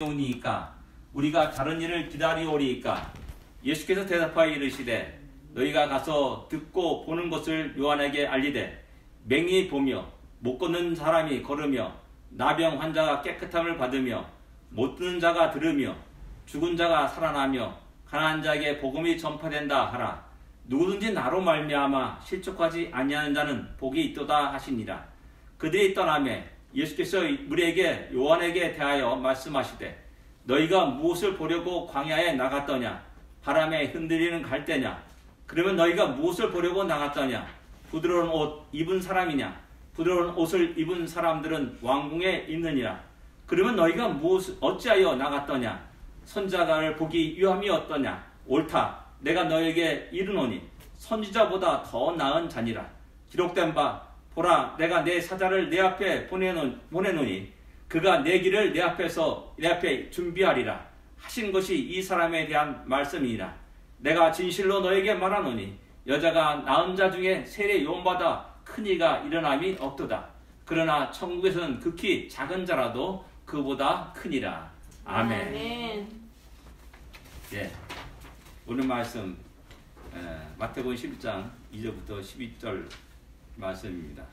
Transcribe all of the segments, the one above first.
오니까 우리가 다른 일을 기다리오리이까. 예수께서 대답하여 이르시되 너희가 가서 듣고 보는 것을 요한에게 알리되 맹인이 보며 못 걷는 사람이 걸으며 나병 환자가 깨끗함을 받으며 못 듣는 자가 들으며 죽은 자가 살아나며 가난한 자에게 복음이 전파된다 하라. 누구든지 나로 말미암아 실족하지 아니하는 자는 복이 있도다 하시니라. 그들이 떠나매 예수께서 우리에게 요한에게 대하여 말씀하시되 너희가 무엇을 보려고 광야에 나갔더냐? 바람에 흔들리는 갈대냐? 그러면 너희가 무엇을 보려고 나갔더냐? 부드러운 옷 입은 사람이냐? 부드러운 옷을 입은 사람들은 왕궁에 있느니라. 그러면 너희가 어찌하여 나갔더냐? 선지자를 보기 위함이 어떠냐? 옳다. 내가 너에게 이르노니 선지자보다 더 나은 자니라. 기록된 바 보라, 내가 내 사자를 내 앞에 보내노니 그가 내 길을 내 앞에 준비하리라 하신 것이 이 사람에 대한 말씀이니라. 내가 진실로 너에게 말하노니 여자가 낳은 자 중에 세례 요한보다 큰 이가 일어남이 없도다. 그러나 천국에서는 극히 작은 자라도 그보다 크니라. 아멘. 예, 오늘 말씀 마태복음 11장 2절부터 12절 말씀입니다.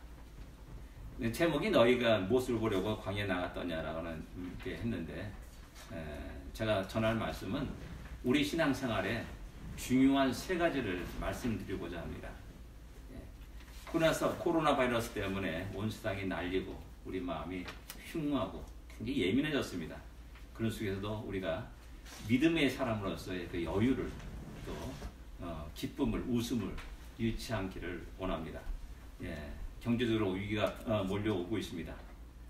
제목이 너희가 무엇을 보려고 광야에 나갔더냐라고는 이렇게 했는데, 제가 전할 말씀은 우리 신앙생활에 중요한 세 가지를 말씀드리고자 합니다. 코로나 바이러스 때문에 온 세상이 날리고 우리 마음이 흉하고 굉장히 예민해졌습니다. 그런 속에서도 우리가 믿음의 사람으로서의 그 여유를 또 기쁨을, 웃음을 잃지 않기를 원합니다. 경제적으로 위기가 몰려오고 있습니다.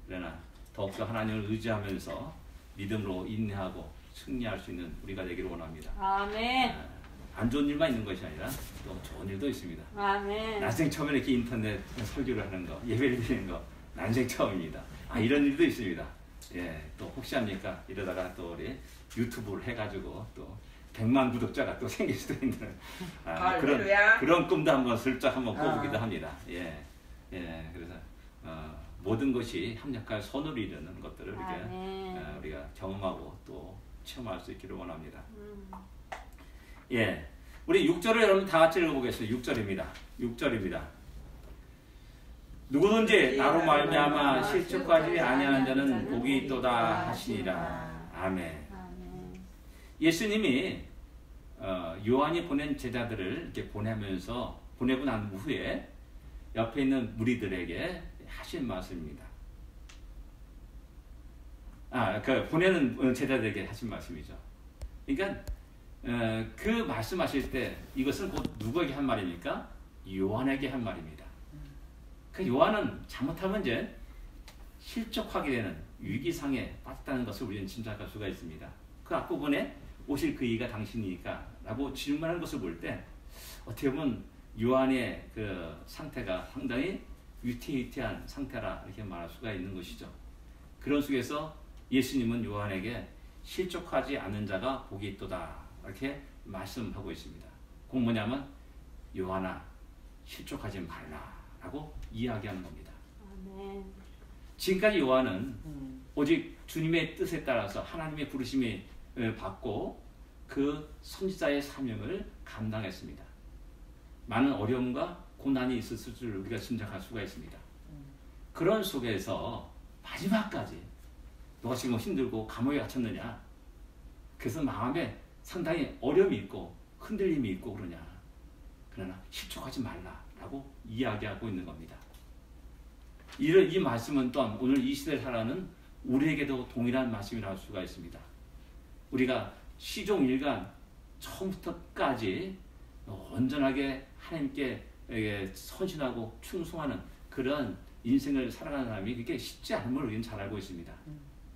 그러나 더욱더 하나님을 의지하면서 믿음으로 인내하고 승리할 수 있는 우리가 되기를 원합니다. 아멘. 안 좋은 일만 있는 것이 아니라 또 좋은 일도 있습니다. 아멘. 난생 처음에 이렇게 인터넷 설교를 하는 거, 예배를 드리는 거 난생 처음입니다. 이런 일도 있습니다. 또 혹시 합니까? 이러다가 또 우리 유튜브를 해가지고 또 100만 구독자가 또 생길 수도 있는 그런 꿈도 한번 슬쩍 한번 꿔보기도 합니다. 그래서 모든 것이 합력할 선으로 이루는 것들을 이렇게 우리가 경험하고 또 체험할 수 있기를 원합니다. 우리 6절을 여러분 다 같이 읽어보겠습니다. 6절입니다. 누구든지 나로 말미암아 실족하지 아니하는 자는 복이 있도다 하시니라. 아멘. 예수님이 요한이 보낸 제자들을 이렇게 보내고 난 후에 옆에 있는 무리들에게 하신 말씀입니다. 보내는 제자들에게 하신 말씀이죠. 그러니까 그 말씀하실 때 이것은 곧 누구에게 한 말입니까? 요한에게 한 말입니다. 그 요한은 잘못하면 이제 실족하게 되는 위기상에 빠졌다는 것을 우리는 짐작할 수가 있습니다. 그 앞부분에 오실 그 이가 당신이니까 라고 질문하는 것을 볼 때 어떻게 보면 요한의 그 상태가 상당히 위태위태한 상태라 이렇게 말할 수가 있는 것이죠. 그런 속에서 예수님은 요한에게 실족하지 않는 자가 복이 있도다 이렇게 말씀하고 있습니다. 그 뭐냐면 요한아 실족하지 말라 라고 이야기하는 겁니다. 아멘. 지금까지 요한은 오직 주님의 뜻에 따라서 하나님의 부르심을 받고 그 선지자의 사명을 감당했습니다. 많은 어려움과 고난이 있었을 줄 우리가 짐작할 수가 있습니다. 그런 속에서 마지막까지 너가 지금 힘들고 감옥에 갇혔느냐? 그래서 마음에 상당히 어려움이 있고 흔들림이 있고 그러냐? 그러나 실족하지 말라라고 이야기하고 있는 겁니다. 이 말씀은 또한 오늘 이 시대를 살아가는 우리에게도 동일한 말씀이라 할 수가 있습니다. 우리가 시종일관 처음부터 끝까지 온전하게 하나님께 헌신하고 충성하는 그런 인생을 살아가는 사람이 그게 쉽지 않은 걸 우리는 잘 알고 있습니다.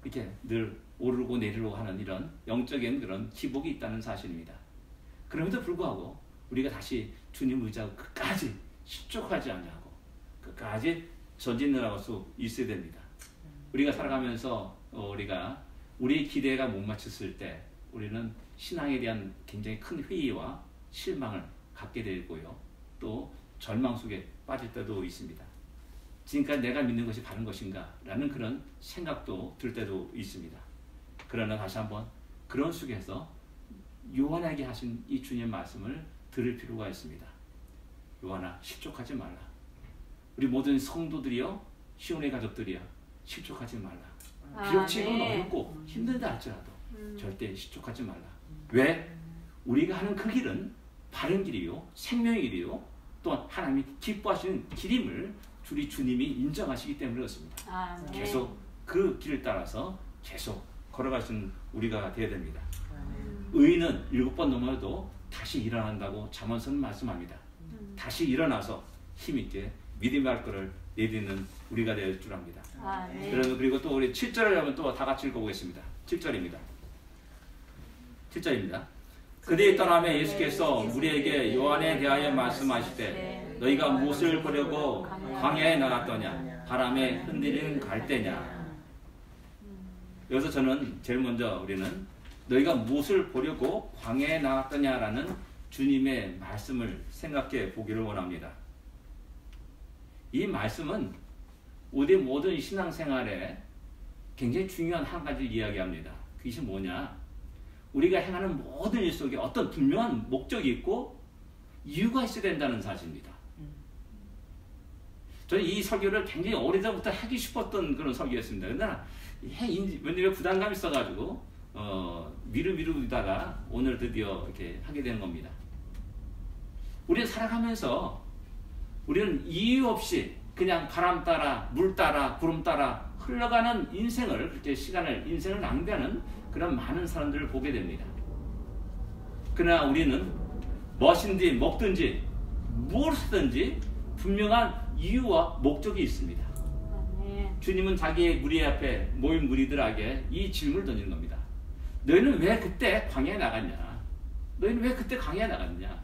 이렇게 늘 오르고 내리고 하는 이런 영적인 그런 기복이 있다는 사실입니다. 그럼에도 불구하고 우리가 다시 주님 의지하고 끝까지 실족하지 않냐고 끝까지 전진을 할 수 있어야 됩니다. 우리가 살아가면서 우리가 우리의 기대가 못 맞췄을 때 우리는 신앙에 대한 굉장히 큰 회의와 실망을 갖게 되고요. 또 절망 속에 빠질 때도 있습니다. 지금까지 내가 믿는 것이 바른 것인가? 라는 그런 생각도 들 때도 있습니다. 그러나 다시 한번 그런 속에서 요한에게 하신 이 주님의 말씀을 들을 필요가 있습니다. 요한아, 실족하지 말라. 우리 모든 성도들이여, 시온의 가족들이여, 실족하지 말라. 비록 지금은 어렵고 힘들다 할지라도 절대 실족하지 말라. 왜? 우리가 하는 그 길은 바른 길이요, 생명의 길이요, 또한 하나님이 기뻐하시는 길임을 우리 주님이 인정하시기 때문에 그렇습니다. 계속 그 길을 따라서 계속 걸어가시는 우리가 되어야 됩니다. 의인은 7번 넘어도 다시 일어난다고 잠언서는 말씀합니다. 다시 일어나서 힘있게 믿음의 발걸음을 내딛는 우리가 될 줄 압니다. 그리고 또 우리 7절을 하면 또 다 같이 읽어보겠습니다. 7절입니다. 7절입니다. 그들이 떠나며 예수께서 우리에게 요한에 대하여 말씀하시되 너희가 무엇을 보려고 광야에 나갔더냐? 바람에 흔들리는 갈대냐? 여기서 저는 제일 먼저 우리는 너희가 무엇을 보려고 광야에 나갔더냐라는 주님의 말씀을 생각해 보기를 원합니다. 이 말씀은 우리 모든 신앙생활에 굉장히 중요한 한 가지를 이야기합니다. 그것이 뭐냐? 우리가 행하는 모든 일 속에 어떤 분명한 목적이 있고 이유가 있어야 된다는 사실입니다. 저는 이 설교를 굉장히 오래전부터 하기 싶었던 그런 설교였습니다. 그러나 왠지 부담감이 있어가지고 미루다가 오늘 드디어 이렇게 하게 되는 겁니다. 우리는 살아가면서 우리는 이유 없이 그냥 바람 따라 물 따라 구름 따라 흘러가는 인생을, 그렇게 인생을 낭비하는 그런 많은 사람들을 보게 됩니다. 그러나 우리는 무엇인지 먹든지 무엇이든지 분명한 이유와 목적이 있습니다. 주님은 자기의 무리 앞에 모인 무리들에게 이 질문을 던지는 겁니다. 너희는 왜 그때 광야에 나갔냐? 너희는 왜 그때 광야에 나갔냐?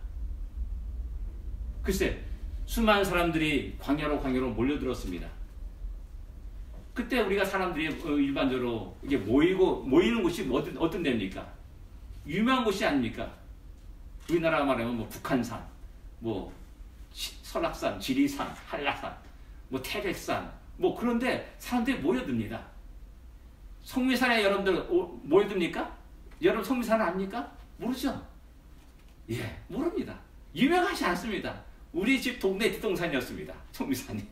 글쎄, 수많은 사람들이 광야로 몰려들었습니다. 그때 우리가 사람들이 일반적으로 이게 모이는 곳이 어떤 데입니까? 유명한 곳이 아닙니까? 우리나라 말하면 뭐 북한산, 뭐 설악산, 지리산, 한라산, 뭐 태백산, 뭐 그런데 사람들이 모여듭니다. 성미산에 여러분들 모여듭니까? 여러분 성미산 압니까? 모르죠? 예, 모릅니다. 유명하지 않습니다. 우리 집 동네 뒷동산이었습니다. 성미산이.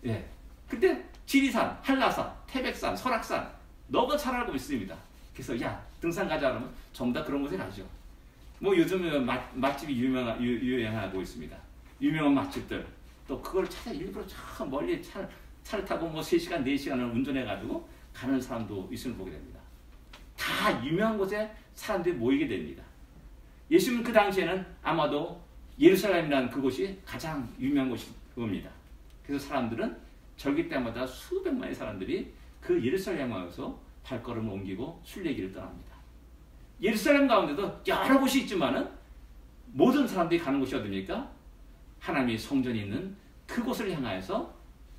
예. 근데 지리산, 한라산, 태백산, 설악산 너무 잘 알고 있습니다. 그래서 야, 등산 가자 그러면 전부 다 그런 곳에 가죠. 뭐 요즘에 맛집이 유행하고 있습니다. 유명한 맛집들. 또 그걸 찾아 일부러 참 멀리 차를 타고 뭐 3시간, 4시간을 운전해가지고 가는 사람도 있음을 보게 됩니다. 다 유명한 곳에 사람들이 모이게 됩니다. 예수님 그 당시에는 아마도 예루살렘이라는 그곳이 가장 유명한 곳이 그겁니다. 그래서 사람들은 절기 때마다 수백만의 사람들이 그 예루살렘에 와서 발걸음을 옮기고 순례길을 떠납니다. 예루살렘 가운데도 여러 곳이 있지만은 모든 사람들이 가는 곳이 어디입니까? 하나님의 성전이 있는 그곳을 향하여서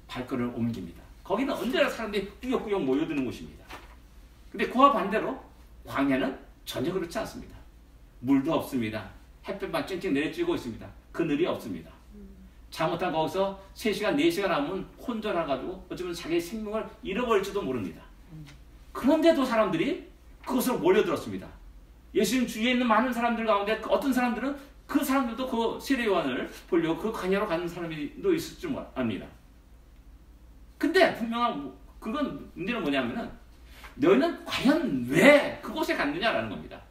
발걸음을 옮깁니다. 거기는 언제나 사람들이 꾸역꾸역 모여드는 곳입니다. 근데 그와 반대로 광야는 전혀 그렇지 않습니다. 물도 없습니다. 햇볕만 쨍쨍 내리쬐고 있습니다. 그늘이 없습니다. 잘못한 거기서 3시간, 4시간 하면 혼절해가지고 어쩌면 자기의 생명을 잃어버릴지도 모릅니다. 그런데도 사람들이 그것으로 몰려들었습니다. 예수님 주위에 있는 많은 사람들 가운데 어떤 사람들은 그 사람들도 그 세례요한을 보려고 그 광야로 가는 사람도 있을 줄 압니다. 근데 분명한 그건 문제는 뭐냐면은 너희는 과연 왜 그곳에 갔느냐라는 겁니다.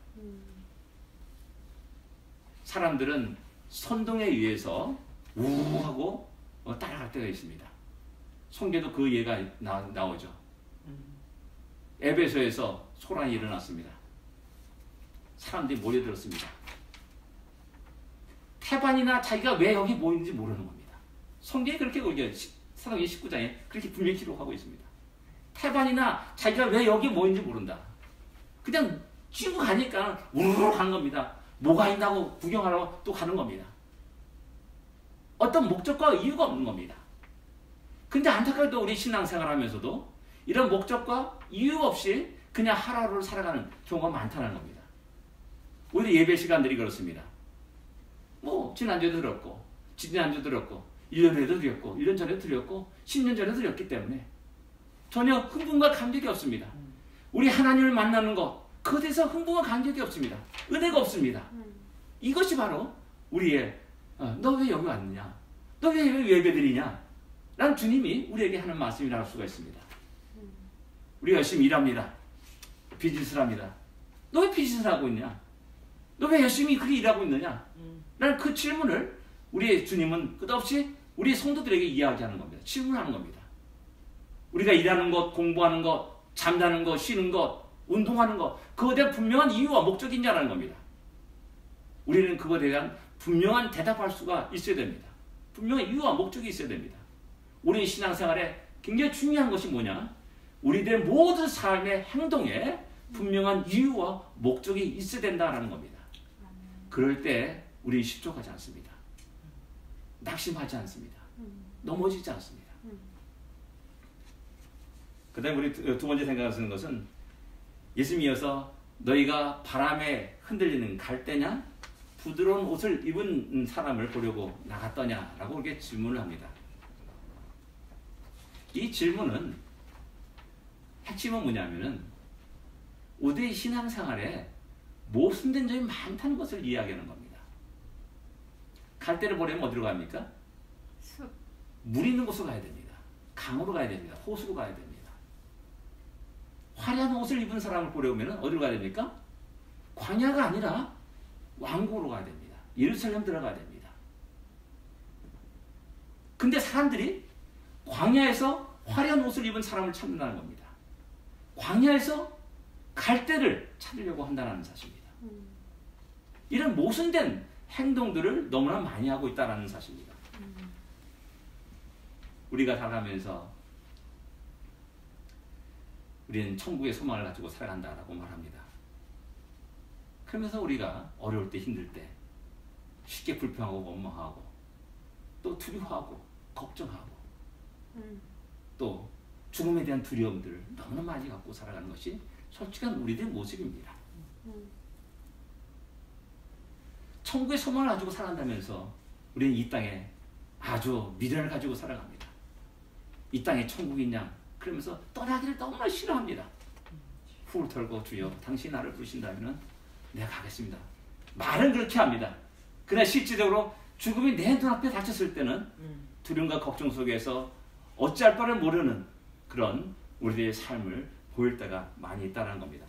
사람들은 선동에 의해서 우하고 따라갈 때가 있습니다. 성경에도 그 예가 나오죠. 에베소에서 소란이 일어났습니다. 사람들이 몰려들었습니다. 태반이나 자기가 왜 여기 모이는지 모르는 겁니다. 성경이 그렇게 사도행전 19장에 그렇게 분명히 기록하고 있습니다. 태반이나 자기가 왜 여기 모이는지 모른다. 그냥 쥐고 가니까 우르르 가는 겁니다. 뭐가 있다고 구경하러 또 가는 겁니다. 어떤 목적과 이유가 없는 겁니다. 근데 안타깝게도 우리 신앙생활 하면서도 이런 목적과 이유 없이 그냥 하루하루를 살아가는 경우가 많다는 겁니다. 오히려 예배 시간들이 그렇습니다. 뭐 지난주에도 들었고 지난주도 들었고 1년 후에도 드렸고 1년 전에도 드렸고 10년 전에도 드렸기 때문에 전혀 흥분과 감격이 없습니다. 우리 하나님을 만나는 것, 그것에 대해서 흥분과 간격이 없습니다. 은혜가 없습니다. 이것이 바로 우리의 너 왜 여기 왔느냐? 너 왜 예배드리냐? 라는 주님이 우리에게 하는 말씀이라고 할 수가 있습니다. 우리가 열심히 일합니다. 비즈니스를 합니다. 너 왜 비즈니스를 하고 있냐? 너 왜 열심히 그렇게 일하고 있느냐? 라는 그 질문을 우리의 주님은 끝없이 우리 성도들에게 이야기하는 겁니다. 질문하는 겁니다. 우리가 일하는 것, 공부하는 것, 잠자는 것, 쉬는 것, 운동하는 것, 그것에 대한 분명한 이유와 목적이 있냐는 겁니다. 우리는 그것에 대한 분명한 대답할 수가 있어야 됩니다. 분명한 이유와 목적이 있어야 됩니다. 우리 신앙생활에 굉장히 중요한 것이 뭐냐? 우리들의 모든 삶의 행동에 분명한 이유와 목적이 있어야 된다는 겁니다. 그럴 때 우리 실족하지 않습니다. 낙심하지 않습니다. 넘어지지 않습니다. 그 다음에 우리 두 번째 생각하시는 것은 예수님이 이어서 너희가 바람에 흔들리는 갈대냐? 부드러운 옷을 입은 사람을 보려고 나갔더냐? 라고 이렇게 질문을 합니다. 이 질문은 핵심은 뭐냐면은 우리의 신앙생활에 모순된 점이 많다는 것을 이야기하는 겁니다. 갈대를 보려면 어디로 갑니까? 숲. 물 있는 곳으로 가야 됩니다. 강으로 가야 됩니다. 호수로 가야 됩니다. 화려한 옷을 입은 사람을 보려면 어디로 가야 됩니까? 광야가 아니라 왕국으로 가야 됩니다. 예루살렘 들어가야 됩니다. 근데 사람들이 광야에서 화려한 옷을 입은 사람을 찾는다는 겁니다. 광야에서 갈대를 찾으려고 한다는 사실입니다. 이런 모순된 행동들을 너무나 많이 하고 있다는 사실입니다. 우리가 살아가면서 우리는 천국의 소망을 가지고 살아간다라고 말합니다. 그러면서 우리가 어려울 때 힘들 때 쉽게 불평하고 원망하고 또 두려워하고 걱정하고 또 죽음에 대한 두려움들을 너무나 많이 갖고 살아가는 것이 솔직한 우리들의 모습입니다. 천국의 소망을 가지고 살아간다면서 우리는 이 땅에 아주 미련을 가지고 살아갑니다. 이 땅에 천국이 있냐? 그러면서 떠나기를 너무나 싫어합니다. 후를 털고 주여 당신이 나를 부르신다면 내가 가겠습니다. 말은 그렇게 합니다. 그러나 실질적으로 죽음이 내 눈앞에 닥쳤을 때는 두려움과 걱정 속에서 어찌할 바를 모르는 그런 우리들의 삶을 보일 때가 많이 있다는 겁니다.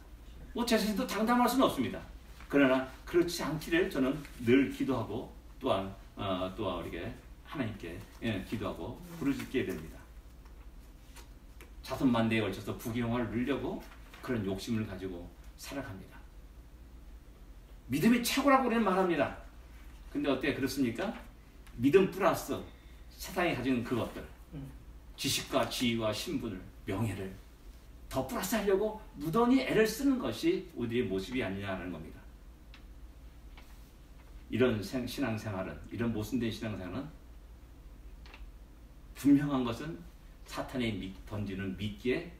뭐 제 자신도 장담할 수는 없습니다. 그러나 그렇지 않기를 저는 늘 기도하고 또한 우리에게 하나님께 기도하고 부르짖게 됩니다. 자손만대에 걸쳐서 부귀영화를 누리려고 그런 욕심을 가지고 살아갑니다. 믿음이 최고라고 우리는 말합니다. 근데 어때요? 그렇습니까? 믿음 플러스 세상이 가진 그것들, 지식과 지위와 신분을, 명예를 더 플러스 하려고 무던히 애를 쓰는 것이 우리의 모습이 아니냐는 겁니다. 이런 신앙생활은, 이런 모순된 신앙생활은 분명한 것은 사탄이 던지는 미끼에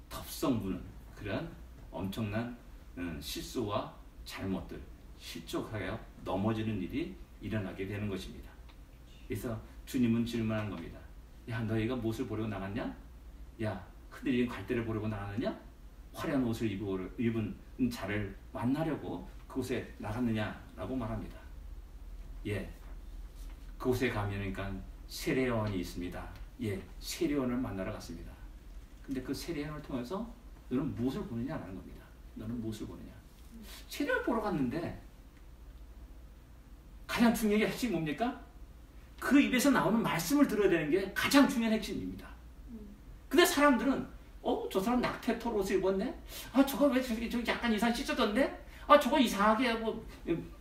덥석 무는 그런 엄청난 실수와 잘못들, 실족하여 넘어지는 일이 일어나게 되는 것입니다. 그래서 주님은 질문하는 겁니다. 야, 너희가 무엇을 보려고 나갔냐? 야, 흔들린 갈대를 보려고 나갔느냐? 화려한 옷을 입은 자를 만나려고 그곳에 나갔느냐라고 말합니다. 예, 그곳에 가면니까 세례요한이 있습니다. 예, 세례요한을 만나러 갔습니다. 근데 그 세례요한을 통해서 너는 무엇을 보느냐라는 겁니다. 너는 무엇을 보느냐? 세례요한을 보러 갔는데 가장 중요한 게 핵심이 뭡니까? 그 입에서 나오는 말씀을 들어야 되는 게 가장 중요한 핵심입니다. 근데 사람들은 저 사람 낙태토 옷을 입었네? 아, 저거 왜 저기 약간 이상하게 찢어졌네? 아, 저거 이상하게 뭐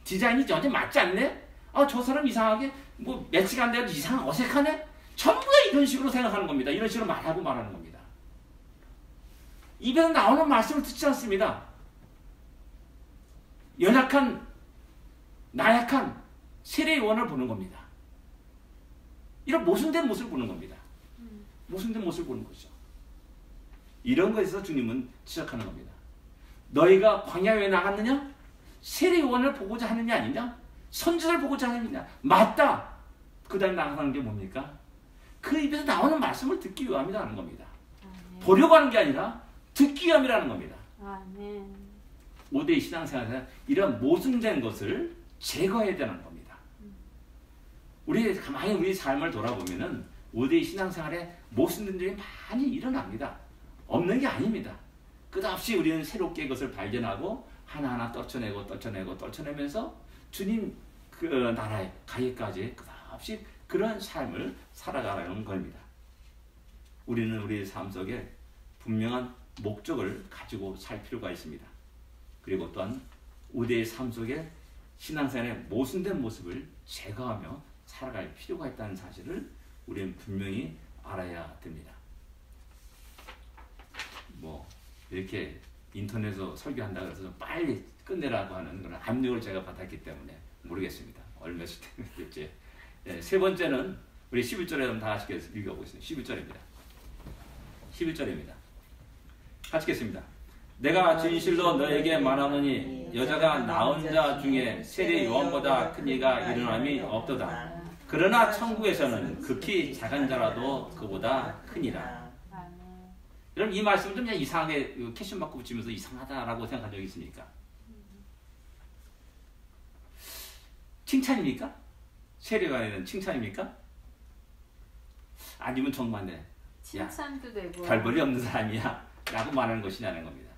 디자인이 전혀 맞지 않네? 아, 저 사람 이상하게 뭐 매치가 안 돼도 이상한 어색하네? 전부 다 이런 식으로 생각하는 겁니다. 이런 식으로 말하는 겁니다. 입에서 나오는 말씀을 듣지 않습니다. 연약한, 나약한 세례요한을 보는 겁니다. 이런 모순된 모습을 보는 겁니다. 모순된 모습을 보는 거죠. 이런 것에서 주님은 지적하는 겁니다. 너희가 광야에 나갔느냐? 세례요한을 보고자 하느냐 아니냐? 선지자를 보고자 하느냐? 맞다. 그 다음에 나가는 게 뭡니까? 그 입에서 나오는 말씀을 듣기 위함이라는 겁니다. 보려고 하는 게 아니라 듣기 위함이라는 겁니다. 아멘. 5대 신앙생활에서 이런 모순된 것을 제거해야 되는 겁니다. 우리 가만히 우리 삶을 돌아보면은 5대 신앙생활에 모순된 일이 많이 일어납니다. 없는 게 아닙니다. 끝없이 우리는 새롭게 그것을 발견하고 하나하나 떨쳐내면서 주님 그 나라에 가기까지 끝없이 그런 삶을 살아가는 겁니다. 우리는 우리의 삶 속에 분명한 목적을 가지고 살 필요가 있습니다. 그리고 또한 우리의 삶 속에 신앙생활의 모순된 모습을 제거하며 살아갈 필요가 있다는 사실을 우리는 분명히 알아야 됩니다. 뭐 이렇게 인터넷에서 설교한다고 해서 좀 빨리 끝내라고 하는 그런 압력을 제가 받았기 때문에 모르겠습니다. 얼마씩 됐지. 네, 세 번째는 우리 11절에 다 같이 읽어보겠습니다. 11절입니다. 같이 읽겠습니다. 내가 진실로 너에게 말하노니 여자가 낳은 자 중에 세례 요한보다 큰 이가 일어남이 없도다. 그러나 천국에서는 극히 작은 자라도 그보다 크니라. 여러분 이 말씀을 좀 이상하게 캐션 마크 붙이면서 이상하다라고 생각한 적이 있습니까? 칭찬입니까? 세례관에는 칭찬입니까? 아니면 정반대. 칭찬도 되고 별볼이 없는 사람이야 라고 말하는 것이냐는 겁니다.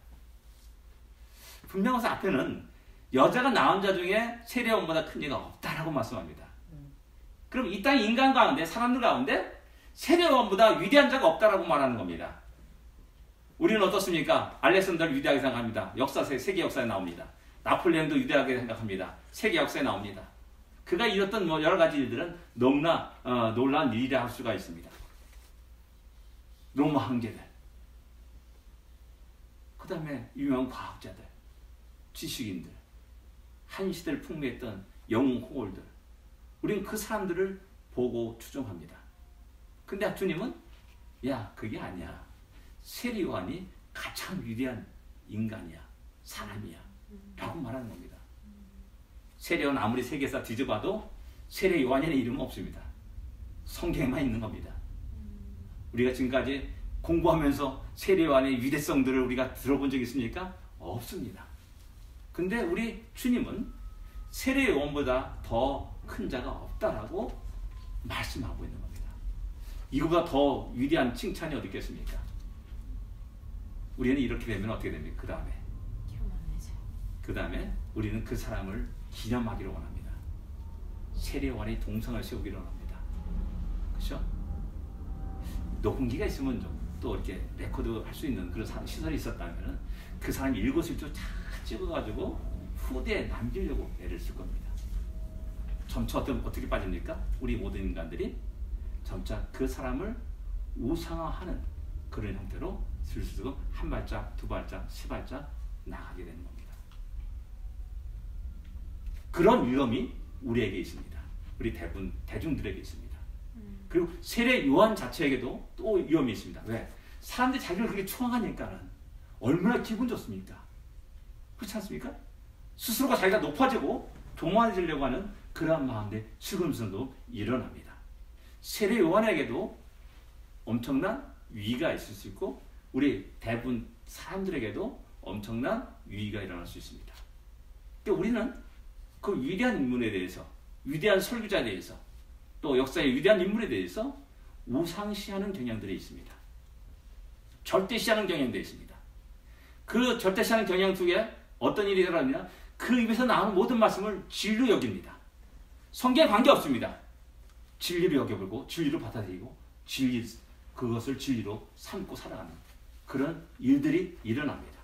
분명해서 앞에는 여자가 낳은 자 중에 세례원보다 큰 이가 없다라고 말씀합니다. 그럼 이 땅 인간 가운데 사람들 가운데 세례원보다 위대한 자가 없다라고 말하는 겁니다. 우리는 어떻습니까? 알렉산더를 위대하게 생각합니다. 세계 역사에 나옵니다. 나폴레옹도 위대하게 생각합니다. 세계 역사에 나옵니다. 그가 이뤘던 여러 가지 일들은 너무나 놀라운 일이라 할 수가 있습니다. 로마 황제들, 그 다음에 유명한 과학자들, 지식인들, 한 시대를 풍미했던 영웅 호걸들, 우리는 그 사람들을 보고 추종합니다. 근데 주님은 야 그게 아니야. 세례요한이 가장 위대한 인간이야. 사람이야. 라고 말하는 겁니다. 세례요한 아무리 세계사 뒤져봐도 세례요한이라는 이름은 없습니다. 성경에만 있는 겁니다. 우리가 지금까지 공부하면서 세례요한의 위대성들을 우리가 들어본 적 있습니까? 없습니다. 근데 우리 주님은 세례요한보다 더 큰 자가 없다라고 말씀하고 있는 겁니다. 이거보다 더 위대한 칭찬이 어디 있겠습니까? 우리는 이렇게 되면 어떻게 됩니까? 그 다음에 우리는 그 사람을 기념하기를 원합니다. 세례요한의 동상을 세우기를 원합니다. 그렇죠? 녹음기가 있으면 좀 또 이렇게 레코드 할 수 있는 그런 시설이 있었다면 그 사람 일거수일투 다 찍어가지고 후대에 남기려고 애를 쓸 겁니다. 점차 어떻게 빠집니까? 우리 모든 인간들이 점차 그 사람을 우상화하는 그런 형태로 슬슬 한 발짝, 두 발짝, 세 발짝 나가게 되는 겁니다. 그런 위험이 우리에게 있습니다. 우리 대중들에게 있습니다. 그리고 세례 요한 자체에게도 또 위험이 있습니다. 왜? 사람들이 자기를 그렇게 추앙하니까는 얼마나 기분 좋습니까? 그렇지 않습니까? 스스로가 자기가 높아지고 교만해지려고 하는 그러한 마음의 슬금슬도 일어납니다. 세례 요한에게도 엄청난 위기가 있을 수 있고 우리 대부분 사람들에게도 엄청난 위기가 일어날 수 있습니다. 그러니까 우리는 그 위대한 인물에 대해서, 위대한 설교자에 대해서, 또 역사의 위대한 인물에 대해서 우상시하는 경향들이 있습니다. 절대시하는 경향도 있습니다. 그 절대시하는 경향 속에 어떤 일이 일어나느냐? 그 입에서 나오는 모든 말씀을 진리로 여깁니다. 성경에 관계없습니다. 진리로 여겨보고 진리로 받아들이고 그것을 진리로 삼고 살아가는 그런 일들이 일어납니다.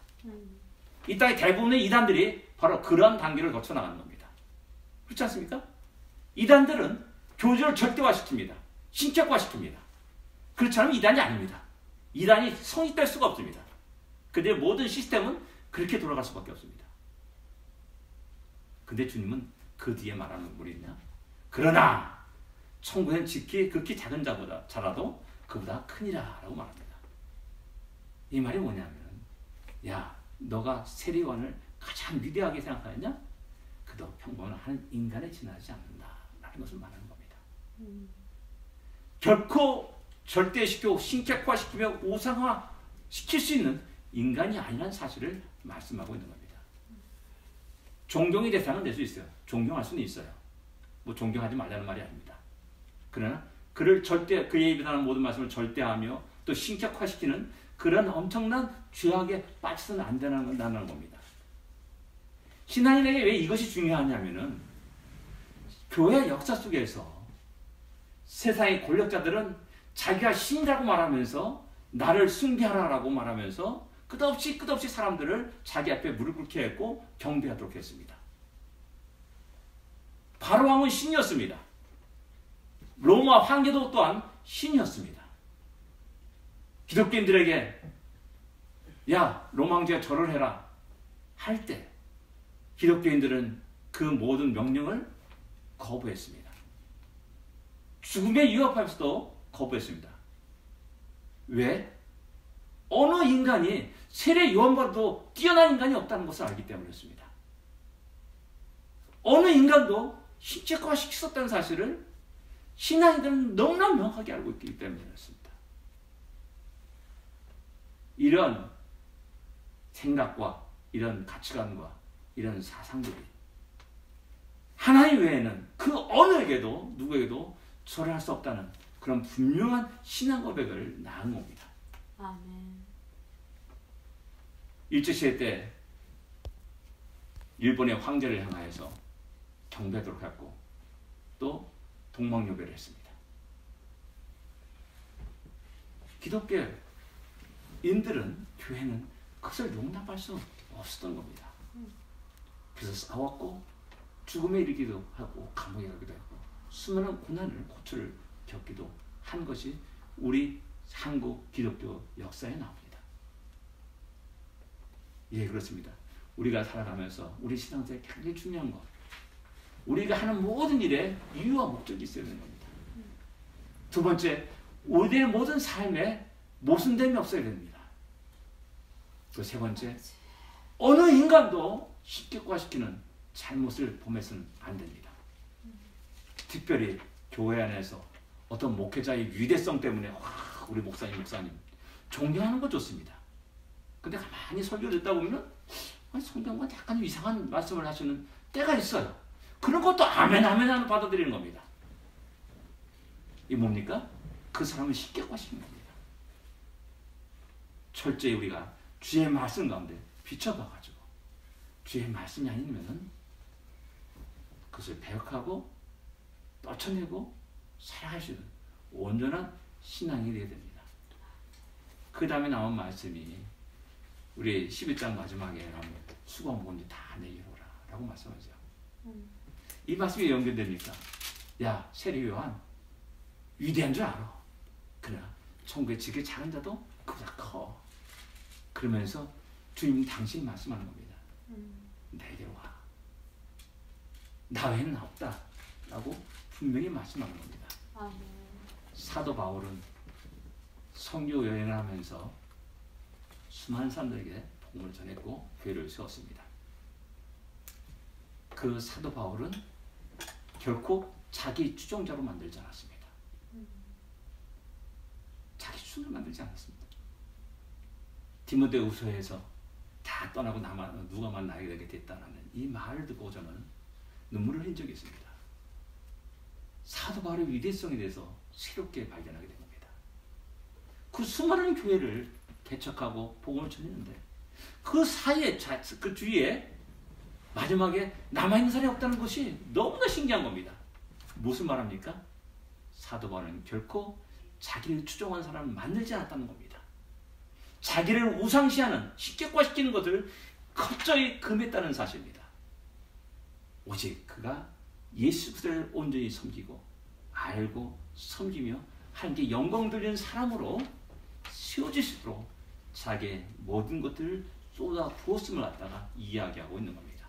이 땅의 대부분의 이단들이 바로 그런 단계를 거쳐 나가는 겁니다. 그렇지 않습니까? 이단들은 교주를 절대화시킵니다. 신격화시킵니다. 그렇지 않으면 이단이 아닙니다. 이단이 성립될 수가 없습니다. 그들의 모든 시스템은 그렇게 돌아갈 수밖에 없습니다. 근데 주님은 그 뒤에 말하는 뭐냐? 그러나 천국엔 극히 작은 자라도 그보다 크니라 라고 말합니다. 이 말이 뭐냐면 야 너가 세례요한을 가장 위대하게 생각하느냐? 그도 평범한 한 인간에 지나지 않는다 라는 것을 말하는 겁니다. 결코 절대시키고 신격화시키며 우상화시킬 수 있는 인간이 아니라는 사실을 말씀하고 있는 겁니다. 존경의 대상은 될 수 있어요. 존경할 수는 있어요. 뭐 존경하지 말라는 말이 아닙니다. 그러나 그를 절대, 그에 비난하는 모든 말씀을 절대하며 또 신격화시키는 그런 엄청난 죄악에 빠져서는 안 된다는 겁니다. 신앙인에게 왜 이것이 중요하냐면은 교회 역사 속에서 세상의 권력자들은 자기가 신이라고 말하면서 나를 숭배하라라고 말하면서 끝없이 사람들을 자기 앞에 무릎 꿇게 했고 경배하도록 했습니다. 바로왕은 신이었습니다. 로마 황제도 또한 신이었습니다. 기독교인들에게 야 로마 황제가 절을 해라 할 때 기독교인들은 그 모든 명령을 거부했습니다. 죽음에 위협하면서도 거부했습니다. 왜? 어느 인간이 세례 요한보다도 뛰어난 인간이 없다는 것을 알기 때문이었습니다. 어느 인간도 신체화시킬 수 없다는 사실을 신앙인들은 너무나 명확하게 알고 있기 때문이었습니다. 이런 생각과 이런 가치관과 이런 사상들이 하나님 외에는 그 어느에게도 누구에게도 절할 수 없다는 그런 분명한 신앙 고백을 낳은 겁니다. 아멘. 일제시대 때 일본의 황제를 향하여서 경배하도록 했고 또 동방요배를 했습니다. 기독교인들은 교회는 그것을 용납할 수 없었던 겁니다. 그래서 싸웠고 죽음에 이르기도 하고 감옥에 가기도 하고 수많은 고난을 고초를 겪기도 한 것이 우리 한국 기독교 역사에 나옵니다. 예, 그렇습니다. 우리가 살아가면서 우리 신앙생활에 굉장히 중요한 것, 우리가 하는 모든 일에 이유와 목적이 있어야 되는 겁니다. 두 번째, 우리의 모든 삶에 모순됨이 없어야 됩니다. 또 세 번째, 어느 인간도 신격화시키는 잘못을 범해서는 안 됩니다. 특별히 교회 안에서 어떤 목회자의 위대성 때문에 우리 목사님 존경하는 거 좋습니다. 근데 가만히 설교를 듣다 보면 성경과 약간 이상한 말씀을 하시는 때가 있어요. 그런 것도 아멘 하는 받아들이는 겁니다. 이 뭡니까? 그 사람을 신격화시키는 겁니다. 철저히 우리가 주의 말씀 가운데 비춰봐가지고 주의 말씀이 아니면은 그것을 배역하고 떨쳐내고 살아갈 수 있는 온전한 신앙이 되어야 됩니다. 그 다음에 나온 말씀이 우리 11장 마지막에 나오는 수고한 본지 다 내게 오라 라고 말씀하죠. 이 말씀이 연결됩니까? 야 세례 요한 위대한 줄 알아. 그러나 천국에 지극히 작은 자도 그보다 커. 그러면서 주님이 당신이 말씀하는 겁니다. 내게로 와. 나 외에는 없다 라고 분명히 말씀하는 겁니다. 아멘. 사도 바울은 선교 여행을 하면서 수많은 사람들에게 복음을 전했고 교회를 세웠습니다. 그 사도 바울은 결코 자기 추종자로 만들지 않았습니다. 자기 추종자로 만들지 않았습니다. 디모데후서에서 다 떠나고 누가만 나에게 되게 됐다라는 이 말을 듣고 저는 눈물을 흘린 적이 있습니다. 사도 바울의 위대성에 대해서 새롭게 발견하게 된 겁니다. 그 수많은 교회를 개척하고 복음을 전했는데 그 사이에 그 주위에 마지막에 남아있는 사람이 없다는 것이 너무나 신기한 겁니다. 무슨 말합니까? 사도 바울은 결코 자기를 추종한 사람을 만들지 않았다는 겁니다. 자기를 우상시하는 신격화시키는 것을 철저히 금했다는 사실입니다. 오직 그가 예수 그리스도를 온전히 섬기고 알고 섬기며 하나님께 영광 돌리는 사람으로 세워지시도록 자기의 모든 것들을 쏟아 부었음을 갖다가 이야기하고 있는 겁니다.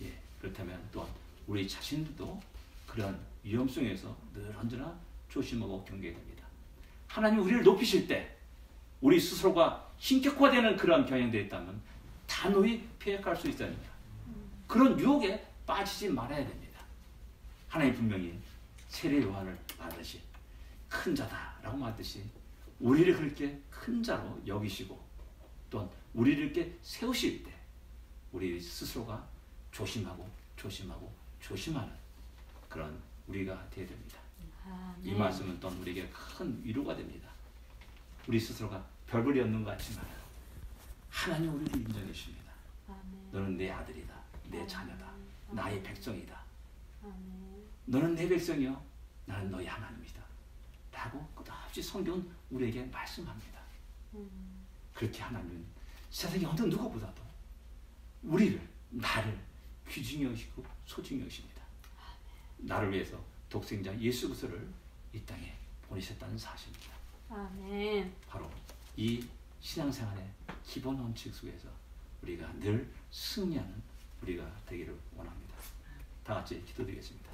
예, 그렇다면 또한 우리 자신들도 그런 위험성에서 늘 언제나 조심하고 경계해야 됩니다. 하나님 우리를 높이실 때 우리 스스로가 신격화되는 그런 경향들이 있다면 단호히 폐역할 수 있어야 합니다. 그런 유혹에 빠지지 말아야 됩니다. 하나님 분명히 세례 요한을 말하듯이 큰 자다라고 말하듯이 우리를 그렇게 큰 자로 여기시고 또한 우리를 이렇게 세우실 때 우리 스스로가 조심하고 조심하는 그런 우리가 되어야 됩니다. 이 말씀은 또한 우리에게 큰 위로가 됩니다. 우리 스스로가 별볼이 없는 것 같지만 하나님 우리를 인정해 주십니다. 너는 내 아들이다, 내 자녀다, 나의 백성이다. 너는 내 백성이요, 나는 너의 하나님이다 라고 끝없이 성경은 우리에게 말씀합니다. 그렇게 하나님은 세상의 어느 누구보다도 우리를, 나를 귀중히 여기시고 소중히 여기십니다. 나를 위해서 독생자 예수 그리스도를 이 땅에 보내셨다는 사실입니다. 아멘. 바로 이 신앙생활의 기본 원칙 속에서 우리가 늘 승리하는 우리가 되기를 원합니다. 다 같이 기도드리겠습니다.